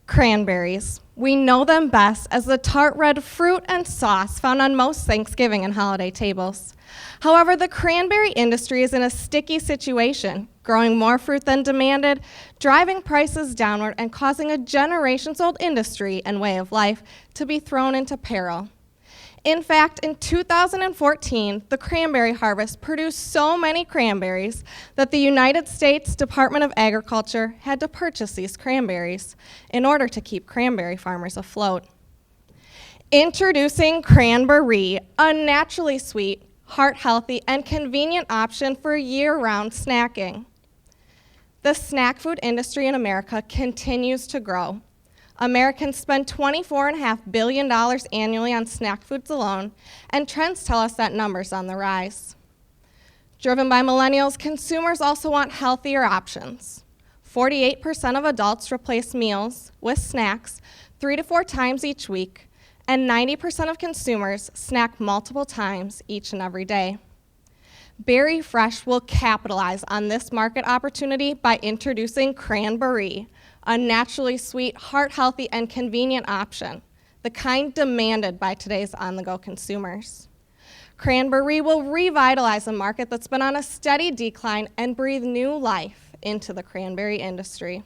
Cranberries. We know them best as the tart red fruit and sauce found on most Thanksgiving and holiday tables. However, the cranberry industry is in a sticky situation, growing more fruit than demanded, driving prices downward, and causing a generations-old industry and way of life to be thrown into peril. In fact, in 2014, the cranberry harvest produced so many cranberries that the United States Department of Agriculture had to purchase these cranberries in order to keep cranberry farmers afloat. Introducing Cranberry, a naturally sweet, heart-healthy, and convenient option for year-round snacking. The snack food industry in America continues to grow. Americans spend $24.5 billion annually on snack foods alone, and trends tell us that number's on the rise. Driven by millennials, consumers also want healthier options. 48% of adults replace meals with snacks 3 to 4 times each week, and 90% of consumers snack multiple times each and every day. Berry Fresh will capitalize on this market opportunity by introducing Cranberry, a naturally sweet, heart-healthy, and convenient option, the kind demanded by today's on-the-go consumers. Cranberry will revitalize a market that's been on a steady decline and breathe new life into the cranberry industry.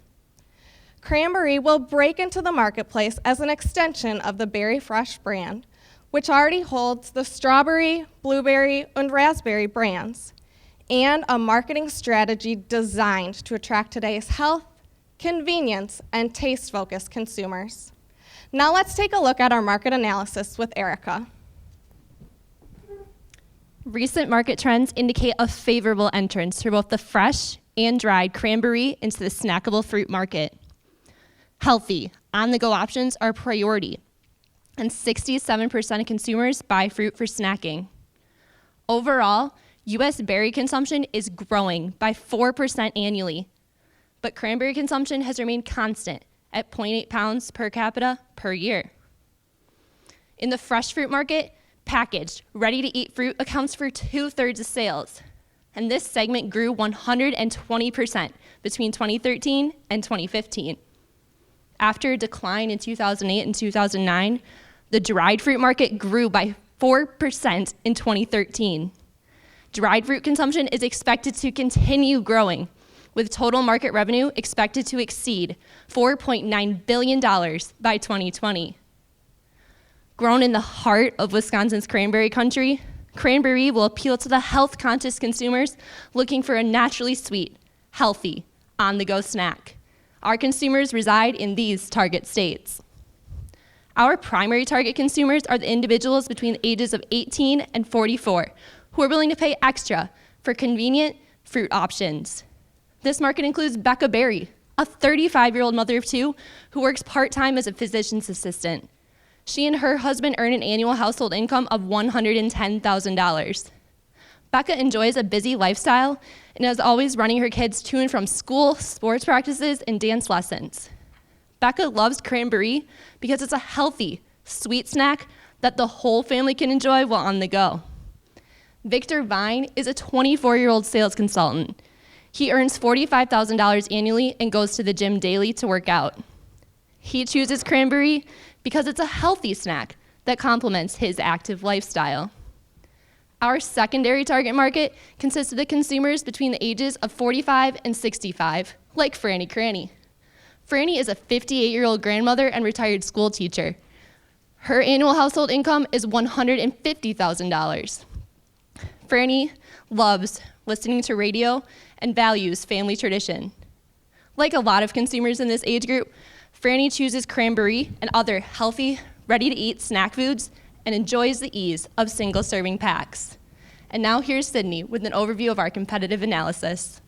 Cranberry will break into the marketplace as an extension of the Berry Fresh brand, which already holds the strawberry, blueberry, and raspberry brands, and a marketing strategy designed to attract today's health, convenience, and taste-focused consumers. Now let's take a look at our market analysis with Erica. Recent market trends indicate a favorable entrance for both the fresh and dried cranberry into the snackable fruit market. Healthy, on-the-go options are a priority, and 67% of consumers buy fruit for snacking. Overall, U.S. berry consumption is growing by 4% annually, but cranberry consumption has remained constant at 0.8 pounds per capita per year. In the fresh fruit market, packaged, ready-to-eat fruit accounts for 2/3 of sales, and this segment grew 120% between 2013 and 2015. After a decline in 2008 and 2009, the dried fruit market grew by 4% in 2013. Dried fruit consumption is expected to continue growing, with total market revenue expected to exceed $4.9 billion by 2020. Grown in the heart of Wisconsin's cranberry country, Cranberry will appeal to the health-conscious consumers looking for a naturally sweet, healthy, on-the-go snack. Our consumers reside in these target states. Our primary target consumers are the individuals between the ages of 18 and 44 who are willing to pay extra for convenient fruit options. This market includes Becca Berry, a 35-year-old mother of 2 who works part-time as a physician's assistant. She and her husband earn an annual household income of $110,000. Becca enjoys a busy lifestyle and is always running her kids to and from school, sports practices, and dance lessons. Becca loves Cranberry because it's a healthy, sweet snack that the whole family can enjoy while on the go. Victor Vine is a 24-year-old sales consultant. He earns $45,000 annually and goes to the gym daily to work out. He chooses Cranberry because it's a healthy snack that complements his active lifestyle. Our secondary target market consists of the consumers between the ages of 45 and 65, like Franny Cranny. Franny is a 58-year-old grandmother and retired school teacher. Her annual household income is $150,000. Franny loves listening to radio and values family tradition. Like a lot of consumers in this age group, Franny chooses Cranberry and other healthy, ready-to-eat snack foods and enjoys the ease of single-serving packs. And now here's Sydney with an overview of our competitive analysis.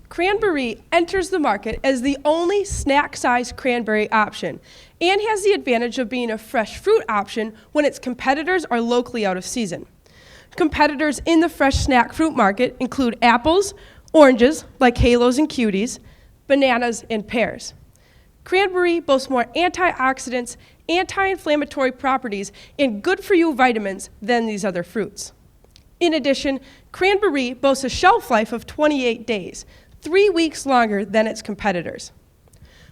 Cranberry enters the market as the only snack-sized cranberry option and has the advantage of being a fresh fruit option when its competitors are locally out of season. Competitors in the fresh snack fruit market include apples, oranges, like Halos and Cuties, bananas, and pears. Cranberry boasts more antioxidants, anti-inflammatory properties, and good-for-you vitamins than these other fruits. In addition, Cranberry boasts a shelf life of 28 days, 3 weeks longer than its competitors.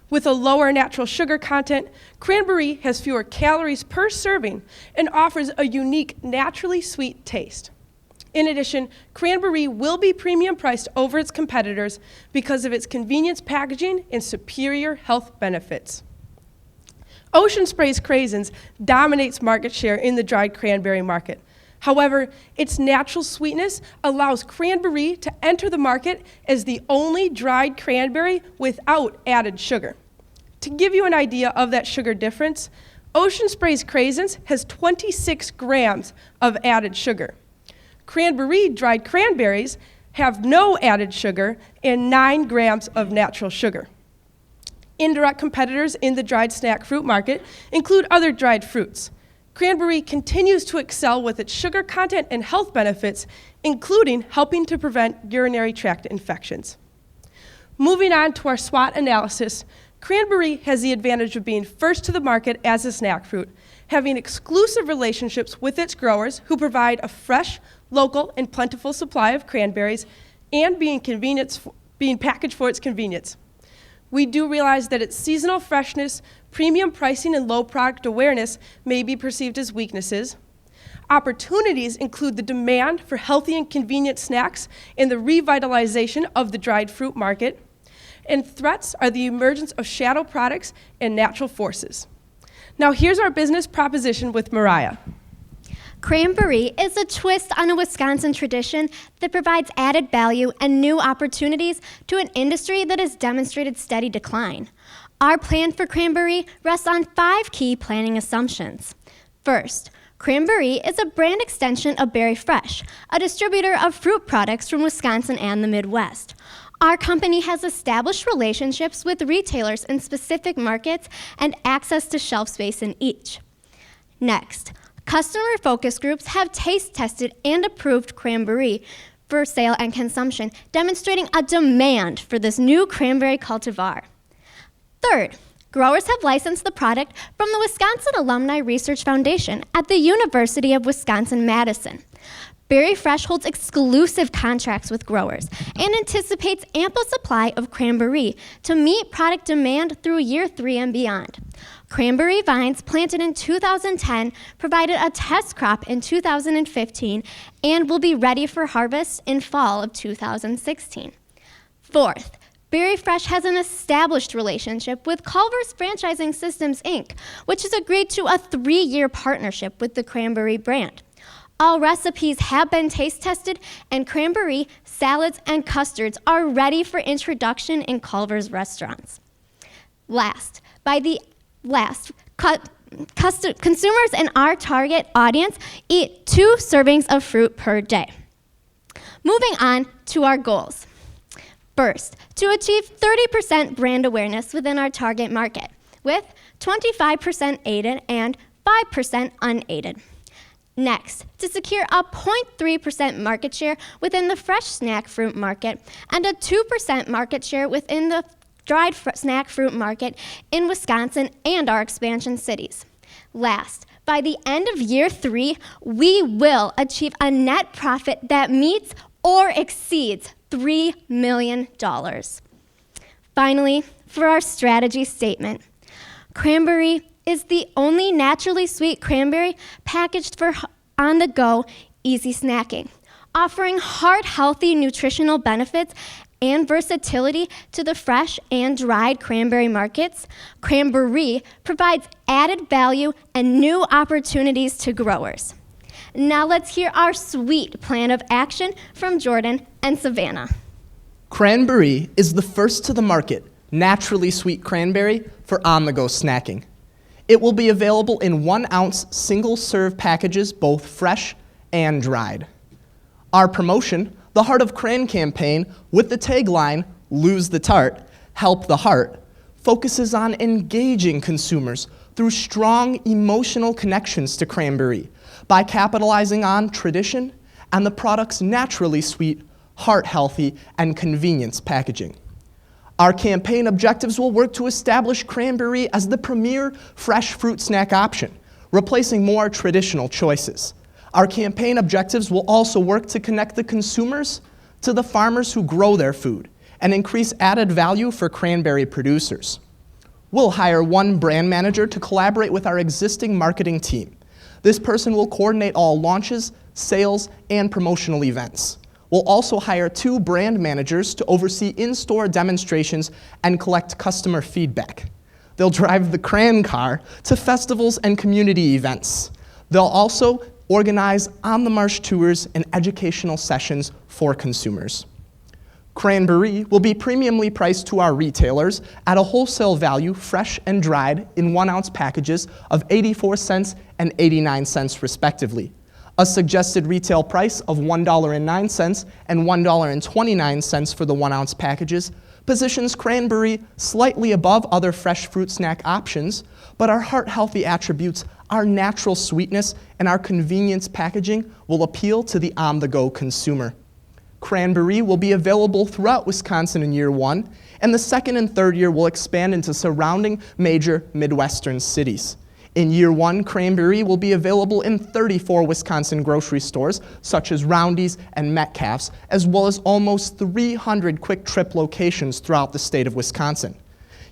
With a lower natural sugar content, cranberry has fewer calories per serving and offers a unique, naturally sweet taste. In addition, cranberry will be premium priced over its competitors because of its convenience packaging and superior health benefits. Ocean Spray's Craisins dominates market share in the dried cranberry market. However, its natural sweetness allows cranberry to enter the market as the only dried cranberry without added sugar. To give you an idea of that sugar difference, Ocean Spray's Craisins has 26 grams of added sugar. Cranberry dried cranberries have no added sugar and 9 grams of natural sugar. Indirect competitors in the dried snack fruit market include other dried fruits. Cranberry continues to excel with its sugar content and health benefits, including helping to prevent urinary tract infections. Moving on to our SWOT analysis, cranberry has the advantage of being first to the market as a snack fruit, having exclusive relationships with its growers who provide a fresh, local, and plentiful supply of cranberries, and being packaged for its convenience. We do realize that its seasonal freshness, premium pricing, and low product awareness may be perceived as weaknesses. Opportunities include the demand for healthy and convenient snacks and the revitalization of the dried fruit market. And threats are the emergence of shadow products and natural forces. Now here's our business proposition with Mariah. Cranberry is a twist on a Wisconsin tradition that provides added value and new opportunities to an industry that has demonstrated steady decline. Our plan for cranberry rests on 5 key planning assumptions. First, cranberry is a brand extension of Berry Fresh, a distributor of fruit products from Wisconsin and the Midwest. Our company has established relationships with retailers in specific markets and access to shelf space in each. Next, customer focus groups have taste tested and approved cranberry for sale and consumption, demonstrating a demand for this new cranberry cultivar. Third, growers have licensed the product from the Wisconsin Alumni Research Foundation at the University of Wisconsin-Madison. Berry Fresh holds exclusive contracts with growers and anticipates ample supply of cranberry to meet product demand through year 3 and beyond. Cranberry vines planted in 2010 provided a test crop in 2015 and will be ready for harvest in fall of 2016. Fourth, Berry Fresh has an established relationship with Culver's Franchising Systems, Inc., which has agreed to a 3-year partnership with the cranberry brand. All recipes have been taste tested, and cranberry, salads, and custards are ready for introduction in Culver's restaurants. Consumers in our target audience eat 2 servings of fruit per day. Moving on to our goals. First, to achieve 30% brand awareness within our target market, with 25% aided and 5% unaided. Next, to secure a 0.3% market share within the fresh snack fruit market and a 2% market share within the dried snack fruit market in Wisconsin and our expansion cities. Last, by the end of year 3, we will achieve a net profit that meets or exceeds $3 million. Finally, for our strategy statement, cranberry is the only naturally sweet cranberry packaged for on-the-go easy snacking, offering heart-healthy nutritional benefits and versatility to the fresh and dried cranberry markets. Cranberry provides added value and new opportunities to growers. Now let's hear our sweet plan of action from Jordan and Savannah. Cranberry is the first to the market naturally sweet cranberry for on-the-go snacking. It will be available in 1-ounce single-serve packages, both fresh and dried. Our promotion, the Heart of Cran campaign, with the tagline, "Lose the Tart, Help the Heart," focuses on engaging consumers through strong emotional connections to cranberry by capitalizing on tradition and the product's naturally sweet, heart-healthy, and convenience packaging. Our campaign objectives will work to establish cranberry as the premier fresh fruit snack option, replacing more traditional choices. Our campaign objectives will also work to connect the consumers to the farmers who grow their food and increase added value for cranberry producers. We'll hire one brand manager to collaborate with our existing marketing team. This person will coordinate all launches, sales, and promotional events. We'll also hire 2 brand managers to oversee in-store demonstrations and collect customer feedback. They'll drive the Cran car to festivals and community events. They'll also organize on-the-marsh tours and educational sessions for consumers. Cranberry will be premiumly priced to our retailers at a wholesale value, fresh and dried, in 1-ounce packages of 84 cents and 89 cents respectively. A suggested retail price of $1.09 and $1.29 for the 1-ounce packages positions Cranberry slightly above other fresh fruit snack options, but our heart-healthy attributes, our natural sweetness, and our convenience packaging will appeal to the on-the-go consumer. Cranberry will be available throughout Wisconsin in year 1, and the second and third year will expand into surrounding major Midwestern cities. In year 1, Cranberry will be available in 34 Wisconsin grocery stores, such as Roundy's and Metcalfe's, as well as almost 300 Quick Trip locations throughout the state of Wisconsin.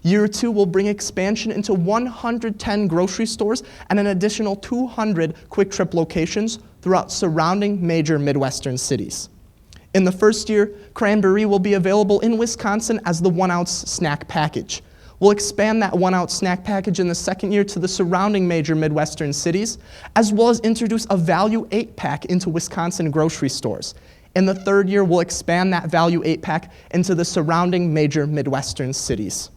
Year 2 will bring expansion into 110 grocery stores and an additional 200 Quick Trip locations throughout surrounding major Midwestern cities. In the first year, Cranberry will be available in Wisconsin as the 1-ounce snack package. We'll expand that 1-ounce snack package in the second year to the surrounding major Midwestern cities, as well as introduce a value 8-pack into Wisconsin grocery stores. In the third year, we'll expand that value 8-pack into the surrounding major Midwestern cities.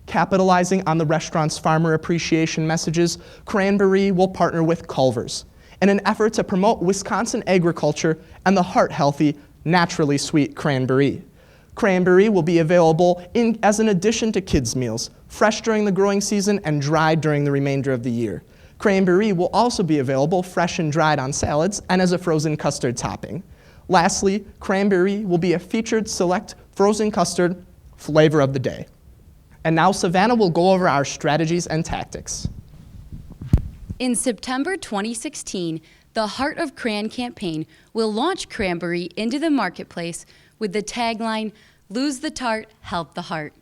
Capitalizing on the restaurant's farmer appreciation messages, Cranberry will partner with Culver's in an effort to promote Wisconsin agriculture and the heart-healthy, naturally sweet cranberry. Cranberry will be available as an addition to kids' meals, fresh during the growing season and dried during the remainder of the year. Cranberry will also be available fresh and dried on salads and as a frozen custard topping. Lastly, cranberry will be a featured select frozen custard flavor of the day. And now Savannah will go over our strategies and tactics. In September 2016, the Heart of Cran campaign will launch Cranberry into the marketplace with the tagline, "Lose the tart, help the heart."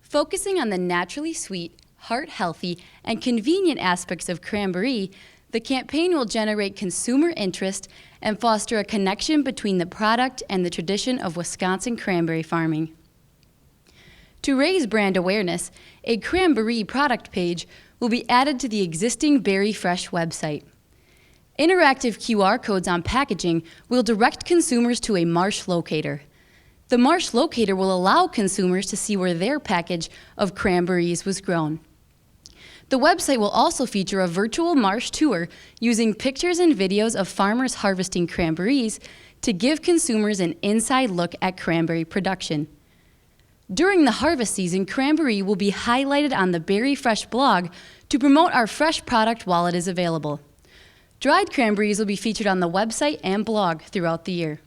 Focusing on the naturally sweet, heart-healthy, and convenient aspects of Cranberry, the campaign will generate consumer interest and foster a connection between the product and the tradition of Wisconsin cranberry farming. To raise brand awareness, a Cranberry product page will be added to the existing Berry Fresh website. Interactive QR codes on packaging will direct consumers to a marsh locator. The marsh locator will allow consumers to see where their package of cranberries was grown. The website will also feature a virtual marsh tour using pictures and videos of farmers harvesting cranberries to give consumers an inside look at cranberry production. During the harvest season, cranberry will be highlighted on the Berry Fresh blog to promote our fresh product while it is available. Dried cranberries will be featured on the website and blog throughout the year.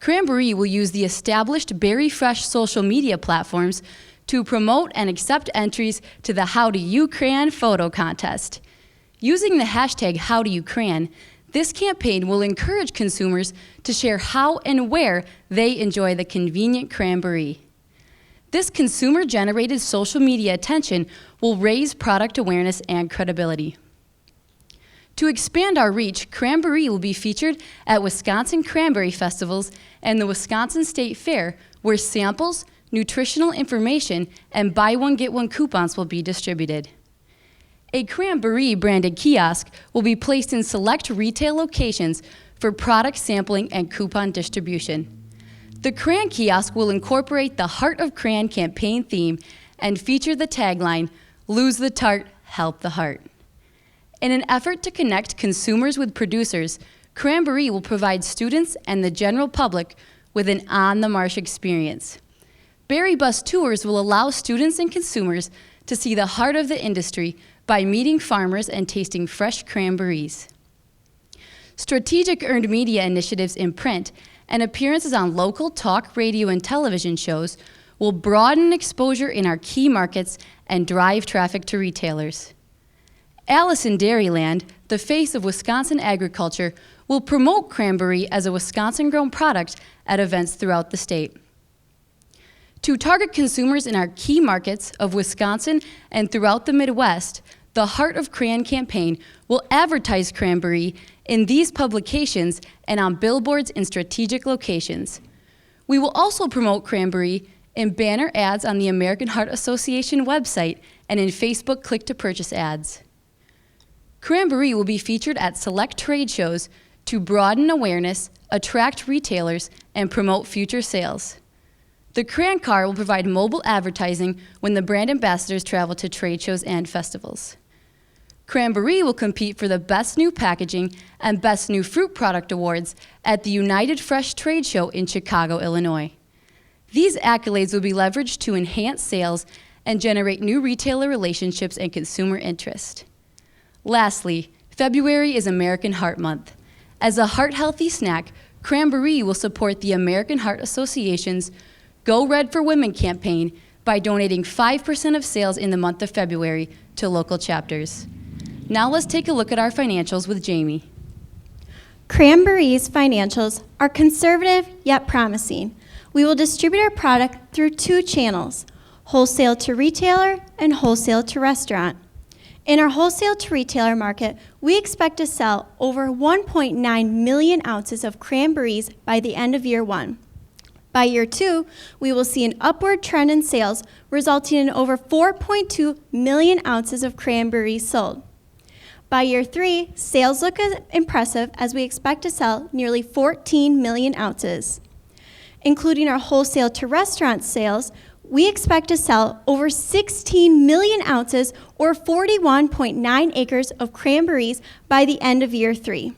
Cranberry will use the established Berry Fresh social media platforms to promote and accept entries to the How Do You Cran photo contest. Using the hashtag HowDoYouCran, this campaign will encourage consumers to share how and where they enjoy the convenient cranberry. This consumer-generated social media attention will raise product awareness and credibility. To expand our reach, Cranberry will be featured at Wisconsin Cranberry Festivals and the Wisconsin State Fair, where samples, nutritional information, and buy one get one coupons will be distributed. A Cranberry branded kiosk will be placed in select retail locations for product sampling and coupon distribution. The Cran kiosk will incorporate the Heart of Cran campaign theme and feature the tagline, "Lose the tart, help the heart." In an effort to connect consumers with producers, Cranberry will provide students and the general public with an on-the-marsh experience. Berry Bus tours will allow students and consumers to see the heart of the industry by meeting farmers and tasting fresh cranberries. Strategic earned media initiatives in print and appearances on local talk, radio, and television shows will broaden exposure in our key markets and drive traffic to retailers. Allison Dairyland, the face of Wisconsin agriculture, will promote cranberry as a Wisconsin-grown product at events throughout the state. To target consumers in our key markets of Wisconsin and throughout the Midwest, the Heart of Cran campaign will advertise cranberry in these publications and on billboards in strategic locations. We will also promote cranberry in banner ads on the American Heart Association website and in Facebook click-to-purchase ads. Cranberry will be featured at select trade shows to broaden awareness, attract retailers, and promote future sales. The Cran Car will provide mobile advertising when the brand ambassadors travel to trade shows and festivals. Cranberry will compete for the Best New Packaging and Best New Fruit Product Awards at the United Fresh Trade Show in Chicago, Illinois. These accolades will be leveraged to enhance sales and generate new retailer relationships and consumer interest. Lastly, February is American Heart Month. As a heart-healthy snack, Cranberry will support the American Heart Association's Go Red for Women campaign by donating 5% of sales in the month of February to local chapters. Now let's take a look at our financials with Jamie. Cranberry's financials are conservative yet promising. We will distribute our product through 2 channels, wholesale to retailer and wholesale to restaurant. In our wholesale to retailer market, we expect to sell over 1.9 million ounces of cranberries by the end of year 1. By year 2, we will see an upward trend in sales, resulting in over 4.2 million ounces of cranberries sold. By year 3, sales look impressive as we expect to sell nearly 14 million ounces. Including our wholesale to restaurant sales, we expect to sell over 16 million ounces or 41.9 acres of cranberries by the end of year 3.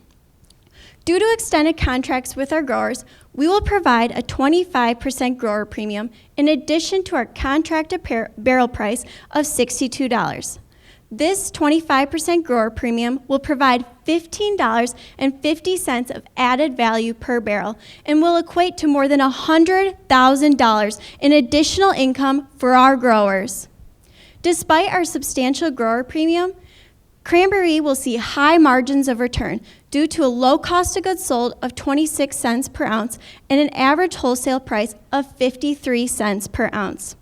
Due to extended contracts with our growers, we will provide a 25% grower premium in addition to our contracted barrel price of $62. This 25% grower premium will provide $15.50 of added value per barrel and will equate to more than $100,000 in additional income for our growers. Despite our substantial grower premium, cranberry will see high margins of return due to a low cost of goods sold of 26 cents per ounce and an average wholesale price of 53 cents per ounce.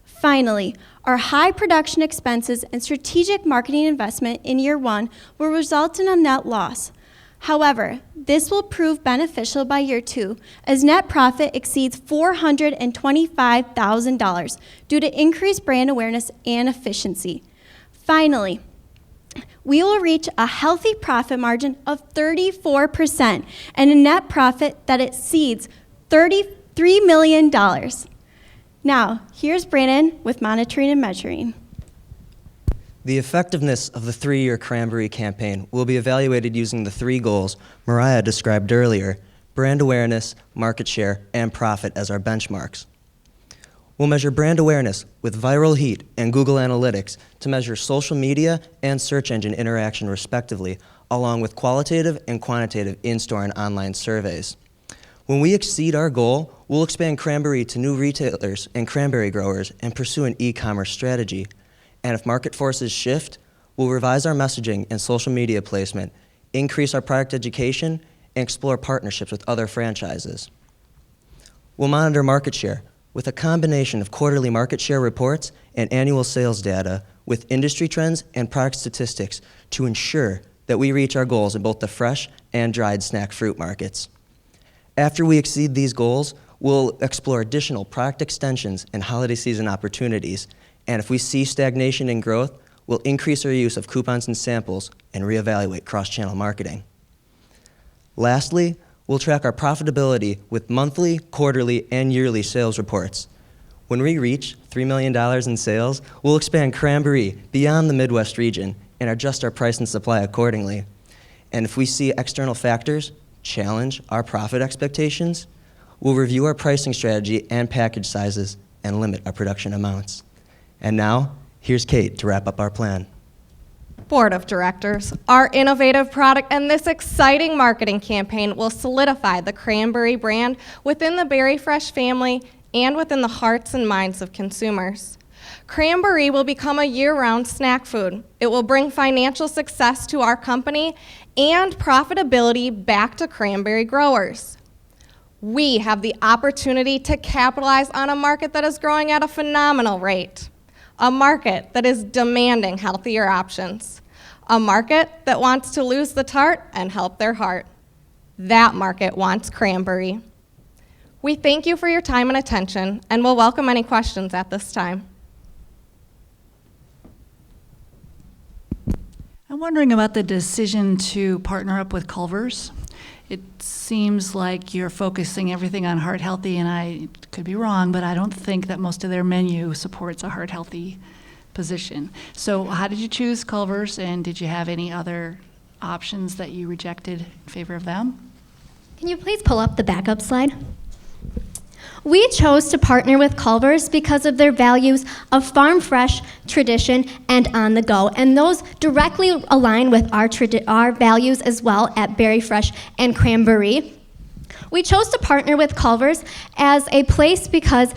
Finally, our high production expenses and strategic marketing investment in year 1 will result in a net loss. However, this will prove beneficial by year 2 as net profit exceeds $425,000 due to increased brand awareness and efficiency. Finally, we will reach a healthy profit margin of 34% and a net profit that exceeds $33 million. Now, here's Brandon with monitoring and measuring. The effectiveness of the 3-year cranberry campaign will be evaluated using the 3 goals Mariah described earlier: brand awareness, market share, and profit as our benchmarks. We'll measure brand awareness with Viral Heat and Google Analytics to measure social media and search engine interaction respectively, along with qualitative and quantitative in-store and online surveys. When we exceed our goal, we'll expand cranberry to new retailers and cranberry growers and pursue an e-commerce strategy. And if market forces shift, we'll revise our messaging and social media placement, increase our product education, and explore partnerships with other franchises. We'll monitor market share with a combination of quarterly market share reports and annual sales data with industry trends and product statistics to ensure that we reach our goals in both the fresh and dried snack fruit markets. After we exceed these goals, we'll explore additional product extensions and holiday season opportunities. And if we see stagnation in growth, we'll increase our use of coupons and samples and reevaluate cross-channel marketing. Lastly, we'll track our profitability with monthly, quarterly, and yearly sales reports. When we reach $3 million in sales, we'll expand cranberry beyond the Midwest region and adjust our price and supply accordingly. And if we see external factors challenge our profit expectations, we'll review our pricing strategy and package sizes and limit our production amounts. And now, here's Kate to wrap up our plan. Board of Directors, our innovative product and this exciting marketing campaign will solidify the cranberry brand within the Berry Fresh family and within the hearts and minds of consumers. Cranberry will become a year-round snack food. It will bring financial success to our company and profitability back to cranberry growers. We have the opportunity to capitalize on a market that is growing at a phenomenal rate, a market that is demanding healthier options, a market that wants to lose the tart and help their heart. That market wants cranberry. We thank you for your time and attention, and will welcome any questions at this time. I'm wondering about the decision to partner up with Culver's. It seems like you're focusing everything on heart healthy, and I could be wrong, but I don't think that most of their menu supports a heart healthy position. So how did you choose Culver's, and did you have any other options that you rejected in favor of them? Can you please pull up the backup slide? We chose to partner with Culver's because of their values of farm fresh, tradition, and on the go, and those directly align with our values as well at Berry Fresh and Cranberry. We chose to partner with Culver's as a place because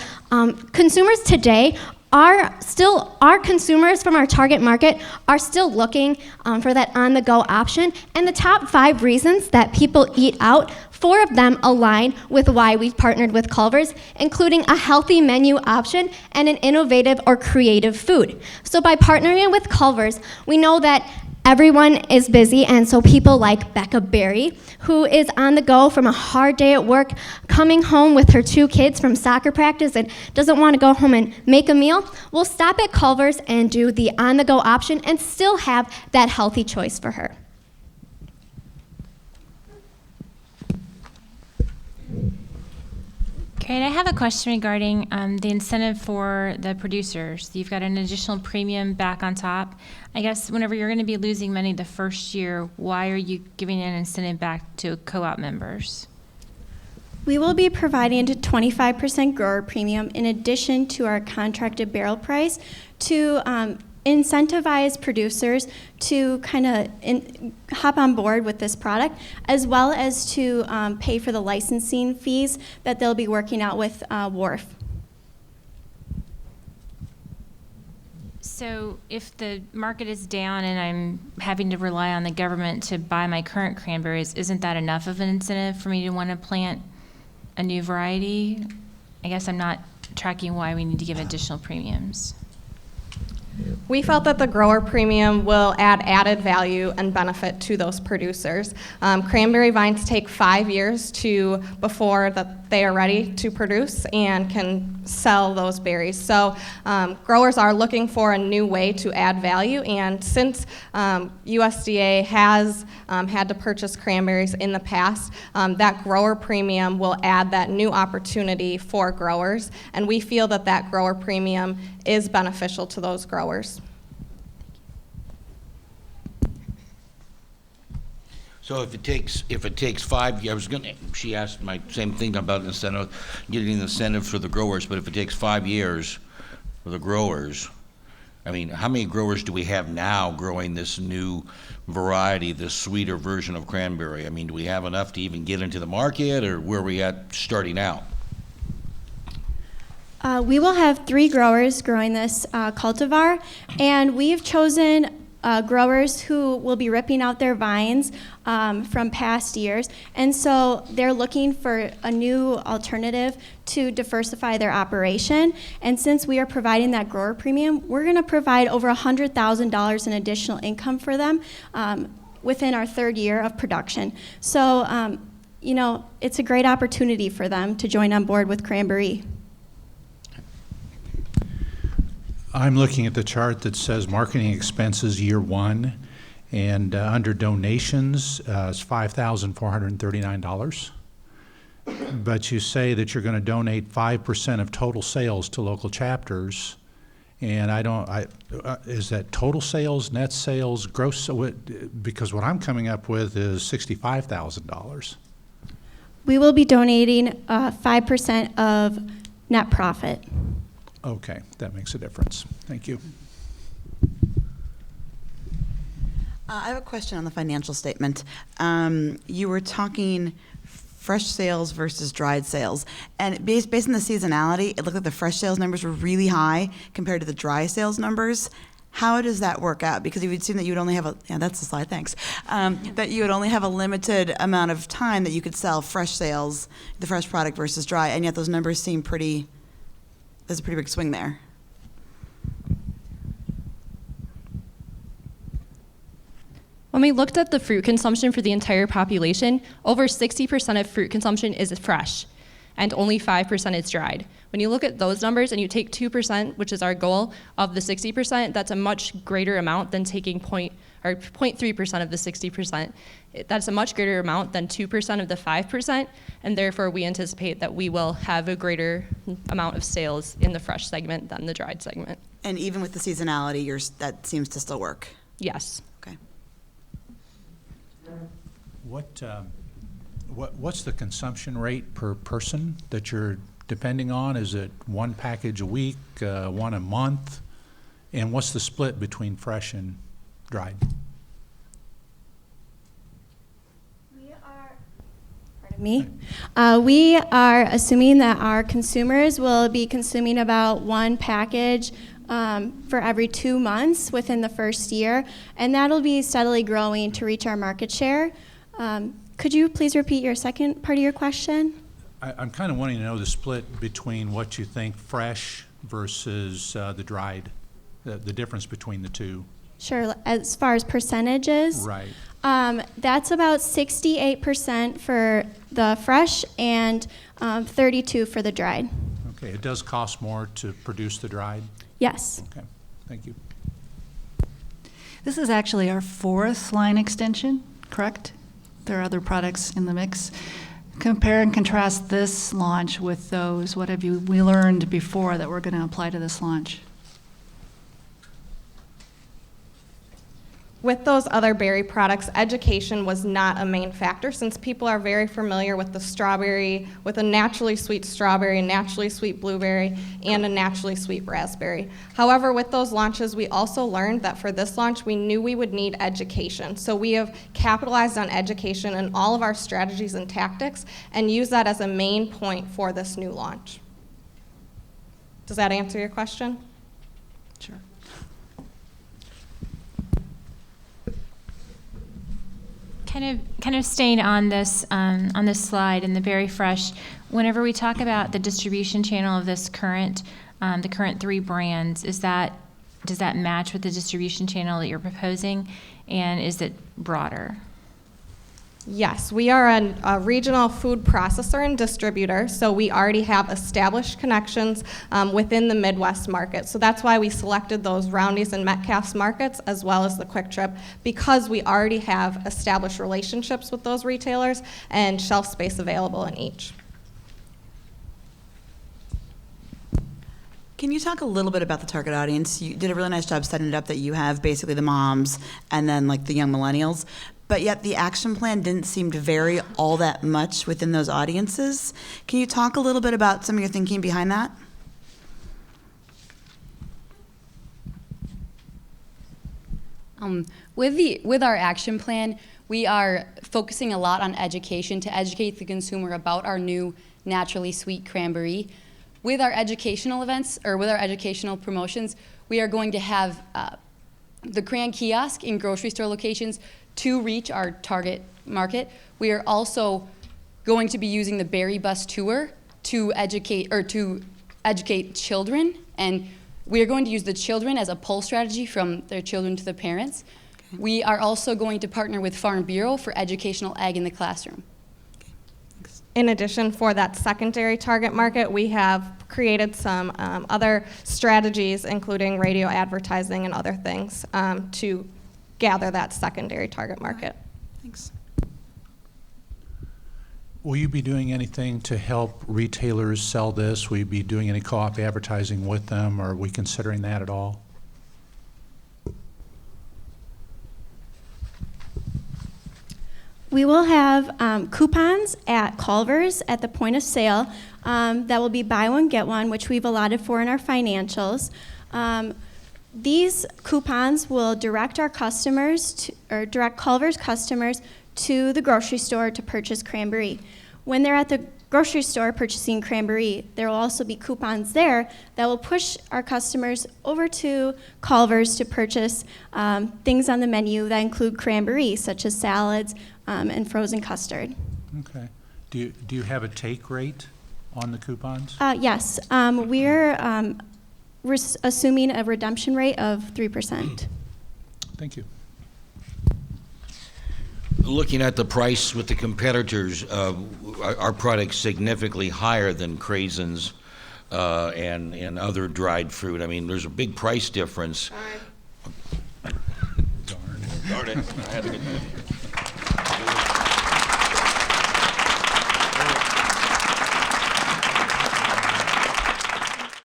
consumers today our consumers from our target market are still looking for that on-the-go option, and the top 5 reasons that people eat out, 4 of them align with why we've partnered with Culver's, including a healthy menu option and an innovative or creative food. So by partnering with Culver's, we know that everyone is busy, and so people like Becca Berry, who is on the go from a hard day at work, coming home with her 2 kids from soccer practice and doesn't want to go home and make a meal, will stop at Culver's and do the on-the-go option and still have that healthy choice for her. Great. I have a question regarding the incentive for the producers. You've got an additional premium back on top. I guess whenever you're going to be losing money the first year, why are you giving an incentive back to co-op members? We will be providing a 25% grower premium in addition to our contracted barrel price to incentivize producers to kind of hop on board with this product, as well as to pay for the licensing fees that they'll be working out with WARF. So if the market is down and I'm having to rely on the government to buy my current cranberries, isn't that enough of an incentive for me to want to plant a new variety? I guess I'm not tracking why we need to give additional premiums. We felt that the grower premium will add added value and benefit to those producers. Cranberry vines take 5 years before that they are ready to produce and can sell those berries. So growers are looking for a new way to add value, and since USDA has had to purchase cranberries in the past, that grower premium will add that new opportunity for growers, and we feel that that grower premium is beneficial to those growers. So if it takes 5 years, she asked my same thing about incentive, getting an incentive for the growers, but if it takes 5 years for the growers, I mean, how many growers do we have now growing this new variety, this sweeter version of cranberry? I mean, do we have enough to even get into the market, or where are we at starting out? We will have 3 growers growing this cultivar, and we've chosen growers who will be ripping out their vines from past years, and so they're looking for a new alternative to diversify their operation. And since we are providing that grower premium, we're going to provide over $100,000 in additional income for them within our 3rd year of production. So, you know, it's a great opportunity for them to join on board with Cranberry. I'm looking at the chart that says marketing expenses year 1, and under donations is $5,439. But you say that you're going to donate 5% of total sales to local chapters, and is that total sales, net sales, gross? Because what I'm coming up with is $65,000. We will be donating 5% of net profit. Okay, that makes a difference. Thank you. I have a question on the financial statement. You were talking fresh sales versus dried sales, and based on the seasonality, it looked like the fresh sales numbers were really high compared to the dry sales numbers. How does that work out? Because you would assume that you would only have that's the slide, thanks. That you would only have a limited amount of time that you could sell fresh sales, the fresh product versus dry, and yet those numbers seem there's a pretty big swing there. When we looked at the fruit consumption for the entire population, over 60% of fruit consumption is fresh, and only 5% is dried. When you look at those numbers and you take 2%, which is our goal, of the 60%, that's a much greater amount than taking 0.3% of the 60%. That's a much greater amount than 2% of the 5%, and therefore we anticipate that we will have a greater amount of sales in the fresh segment than the dried segment. And even with the seasonality, that seems to still work. Yes. Okay. What's the consumption rate per person that you're depending on? Is it one package a week, one a month? And what's the split between fresh and dried? We are assuming that our consumers will be consuming about one package for every 2 months within the first year, and that'll be steadily growing to reach our market share. Could you please repeat your second part of your question? I'm kind of wanting to know the split between what you think fresh versus the dried, the difference between the two. Sure. As far as percentages, Right. That's about 68% for the fresh and 32% for the dried. Okay. It does cost more to produce the dried? Yes. Okay. Thank you. This is actually our 4th line extension, correct? There are other products in the mix. Compare and contrast this launch with those. What have we learned before that we're going to apply to this launch? With those other berry products, education was not a main factor since people are very familiar with the strawberry, with a naturally sweet strawberry, a naturally sweet blueberry, and a naturally sweet raspberry. However, with those launches, we also learned that for this launch, we knew we would need education. So we have capitalized on education in all of our strategies and tactics and use that as a main point for this new launch. Does that answer your question? Sure. Kind of staying on this slide in the very fresh. Whenever we talk about the distribution channel of this current, the current 3 brands, does that match with the distribution channel that you're proposing, and is it broader? Yes, we are a regional food processor and distributor, so we already have established connections within the Midwest market. So that's why we selected those Roundy's and Metcalf's markets as well as the Quick Trip, because we already have established relationships with those retailers and shelf space available in each. Can you talk a little bit about the target audience? You did a really nice job setting it up that you have basically the moms and then like the young millennials, but yet the action plan didn't seem to vary all that much within those audiences. Can you talk a little bit about some of your thinking behind that? With our action plan, we are focusing a lot on education to educate the consumer about our new naturally sweet cranberry. With our educational events, or with our educational promotions, we are going to have the Cran kiosk in grocery store locations to reach our target market. We are also going to be using the Berry Bus Tour to educate children, and we are going to use the children as a pull strategy from their children to the parents. Okay. We are also going to partner with Farm Bureau for educational ag in the classroom. In addition, for that secondary target market, we have created some other strategies, including radio advertising and other things, to gather that secondary target market. Thanks. Will you be doing anything to help retailers sell this? Will you be doing any co-op advertising with them, or are we considering that at all? We will have coupons at Culver's at the point of sale that will be buy one, get one, which we've allotted for in our financials. These coupons will direct our customers direct Culver's customers to the grocery store to purchase cranberry. When they're at the grocery store purchasing cranberry, there will also be coupons there that will push our customers over to Culver's to purchase things on the menu that include cranberry, such as salads and frozen custard. Okay. Do you have a take rate on the coupons? Yes, we're assuming a redemption rate of 3%. Thank you. Looking at the price with the competitors, our product's significantly higher than Craisins and other dried fruit. I mean, there's a big price difference. Darn it. I had to get that.